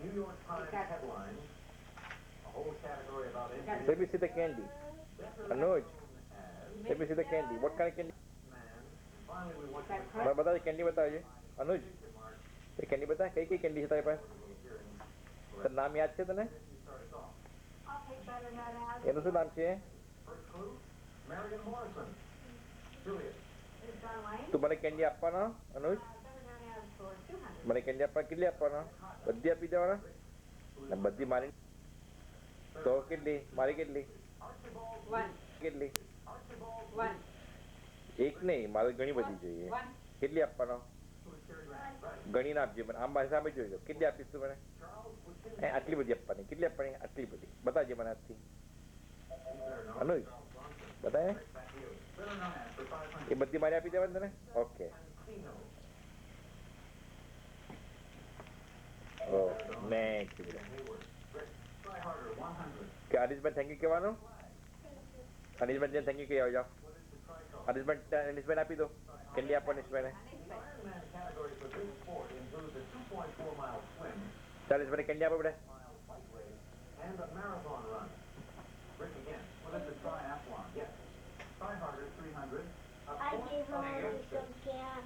New York Times headline, a whole category about Let me see the candy. Anuj, let me see the candy. What kind of candy? man. Finally, we want बता candy बता ये अनुज ये candy बता कई candy है तेरे पास तो नाम याद છે તને એનું શું નામ છે તું મને કેન્ડી આપવાના અનુજ મને કેન્ડી આપવા કેટલી આપવાના બધી આપી દેવાના બધી મારી તો કેટલી મારી કેટલી કેટલી એક નહીં મારે ઘણી બધી જોઈએ કેટલી આપવાનો ગણીને આપજે મને આમ મારી સામે જોઈ લો કેટલી આપીશ તું મને આટલી બધી આપવાની કેટલી આપવાની આટલી બધી બતાવજે મને આજથી અનુજ બતાવે એ બધી મારી આપી દેવાની તને ઓકે ઓ નેક્સ્ટ કે અનિશભાઈ થેન્ક યુ કહેવાનું અનિશભાઈ થેન્ક યુ કહી આવજો અનિશભાઈ આપી દો કેન્ડી આપો અનિશભાઈને ચાલ અનિશભાઈ કેન્ડી આપો બેટા and a marathon run. Rick again. Well, that's a triathlon. Yes. Try harder, 300. I gave her some gas,